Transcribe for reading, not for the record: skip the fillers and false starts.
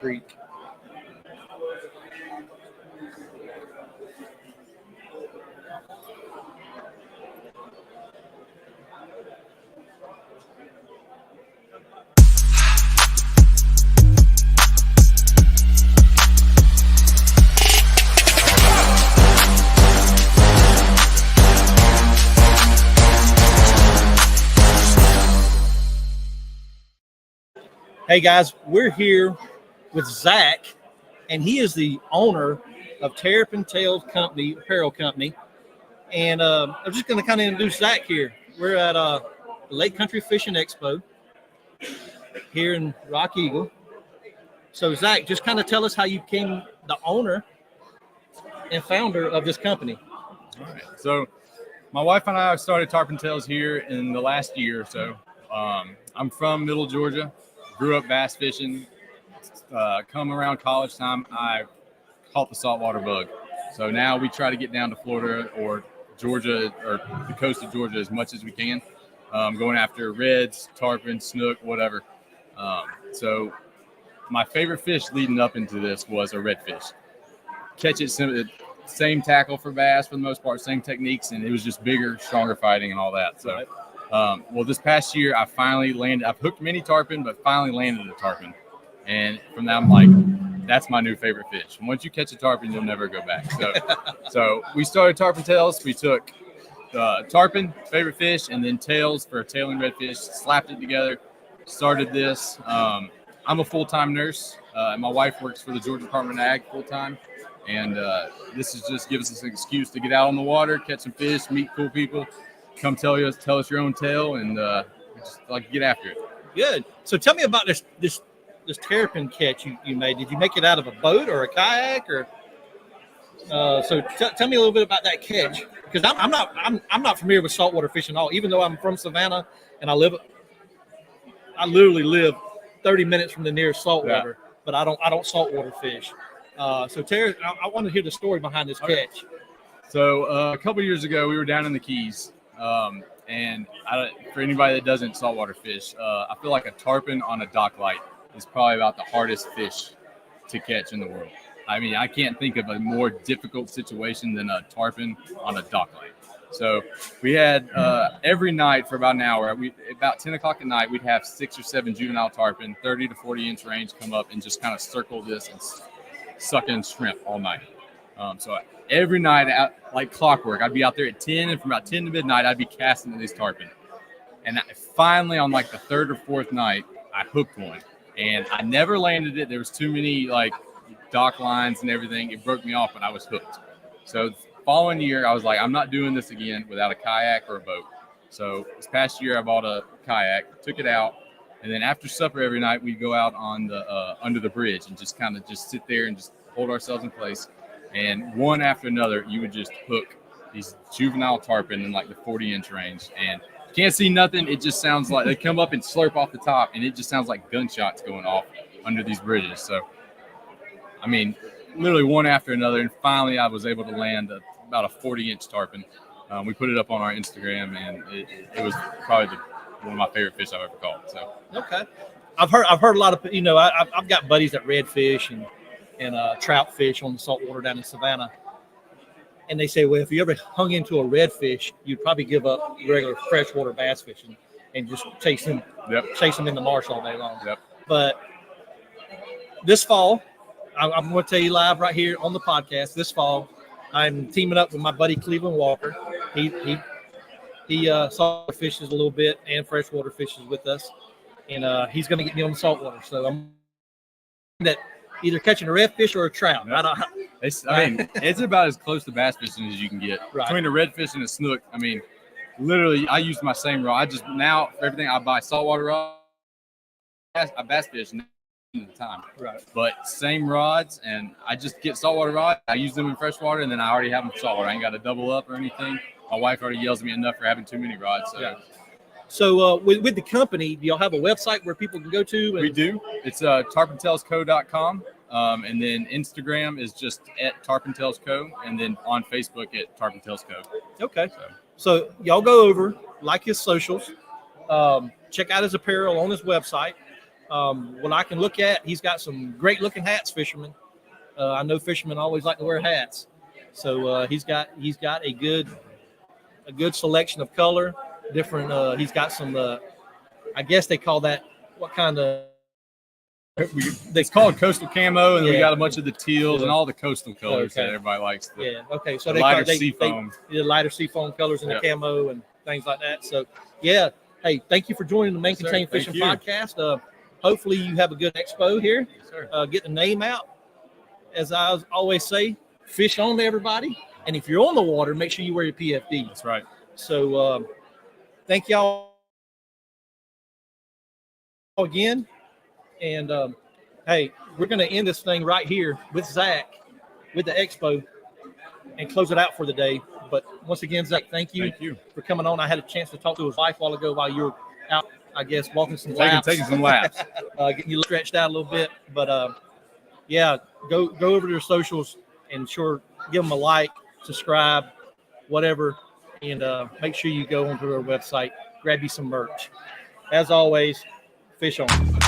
Creek. Hey guys, we're here with Zach, and he is the owner of Tarpon Tails Company, apparel company. And I'm just going to kind of introduce Zach here. We're at Lake Country Fishing Expo here in Rock Eagle. So Zach, just kind of tell us how you became the owner and founder of this company. All right. So my wife and I started Tarpon Tails here in the last year or so. I'm from Middle Georgia. Grew up bass fishing. Come around college time, I caught the saltwater bug. So now we try to get down to Florida or Georgia or the coast of Georgia as much as we can, going after reds, tarpon, snook, whatever. So my favorite fish leading up into this was a redfish. Catch it, same tackle for bass for the most part, same techniques, and it was just bigger, stronger fighting and all that. So. Well, this past year, I finally landed. I've hooked many tarpon, but finally landed a tarpon. And from that, I'm like, that's my new favorite fish. And once you catch a tarpon, you'll never go back. So we started Tarpon Tails. We took tarpon, favorite fish, and then tails for a tailing redfish, slapped it together, started this. I'm a full-time nurse. And my wife works for the Georgia Department of Ag full-time. And this is just gives us an excuse to get out on the water, catch some fish, meet cool people. Come tell us your own tale, and just like to get after it. Good. So tell me about this terrapin catch you made. Did you make it out of a boat or a kayak, or? So tell me a little bit about that catch, because I'm not familiar with saltwater fishing at all. Even though I'm from Savannah and I literally live 30 minutes from the nearest saltwater, but I don't saltwater fish. So Terry, I want to hear the story behind this catch. So a couple years ago, we were down in the Keys. And for anybody that doesn't saltwater fish, I feel like a tarpon on a dock light is probably about the hardest fish to catch in the world. I mean, I can't think of a more difficult situation than a tarpon on a dock light. So we had every night for about an hour, about 10 o'clock at night, we'd have 6 or 7 juvenile tarpon, 30 to 40 inch range, come up and just kind of circle this and suck in shrimp all night. So every night, like clockwork, I'd be out there at 10, and from about 10 to midnight, I'd be casting these tarpon. And finally, on like the third or fourth night, I hooked one, and I never landed it. There was too many like dock lines and everything. It broke me off, but I was hooked. So the following year, I was like, I'm not doing this again without a kayak or a boat. So this past year, I bought a kayak, took it out, and then after supper every night, we'd go out on the under the bridge and just kind of just sit there and just hold ourselves in place. And one after another, you would just hook these juvenile tarpon in like the 40-inch range. And you can't see nothing. It just sounds like they come up and slurp off the top, and it just sounds like gunshots going off under these bridges. So, I mean, literally one after another. And finally, I was able to land about a 40-inch tarpon. We put it up on our Instagram, and it was probably one of my favorite fish I've ever caught. So okay, I've heard a lot of I've got buddies that redfish and trout fish on the saltwater down in Savannah. And they say, well, if you ever hung into a redfish, you'd probably give up regular freshwater bass fishing and just chase them in the marsh all day long. Yep. But this fall, I'm going to tell you live right here on the podcast, this fall, I'm teaming up with my buddy Cleveland Walker. He saltwater fishes a little bit and freshwater fishes with us. And he's going to get me on the saltwater. So I'm that either catching a redfish or a trout. It's about as close to bass fishing as you can get. Right. Between a redfish and a snook, I mean, literally, I use my same rod. Now, for everything, I buy saltwater rod. I bass fish at the time. Right. But same rods, and I just get saltwater rods. I use them in freshwater, and then I already have them saltwater. I ain't got to double up or anything. My wife already yells at me enough for having too many rods. So. Yeah. So with the company, do y'all have a website where people can go to? We do. It's tarpontailsco.com. And then Instagram is just at Tarpon Tails Co. And then on Facebook at Tarpon Tails Co. Okay. So y'all go over, like his socials, check out his apparel on his website. what I can look at, he's got some great looking hats, fishermen. I know fishermen always like to wear hats, so he's got a good selection of color, different. He's got some. I guess they call that what kind of. It's called coastal camo, and we Yeah. got a bunch of the teals and all the coastal colors Okay. that everybody likes. Yeah. Okay. So the they lighter they, seafoam. the lighter seafoam colors and Yep. the camo and things like that. So yeah. Hey, thank you for joining the Main Yes, sir. Contain Thank Fishing you. Podcast. Hopefully you have a good expo here. Yes, sir. Get the name out. As I always say, fish on to everybody. And if you're on the water, make sure you wear your PFD. That's right. So thank y'all again. And hey, we're going to end this thing right here with Zach, with the expo, and close it out for the day. But once again, Zach, thank you for coming on. I had a chance to talk to his wife a while ago while you were out, I guess, walking some laps. Taking some laps. Getting you stretched out a little bit. But yeah, go over to their socials and sure give them a like, subscribe, whatever. And make sure you go onto their website, grab you some merch. As always, fish on.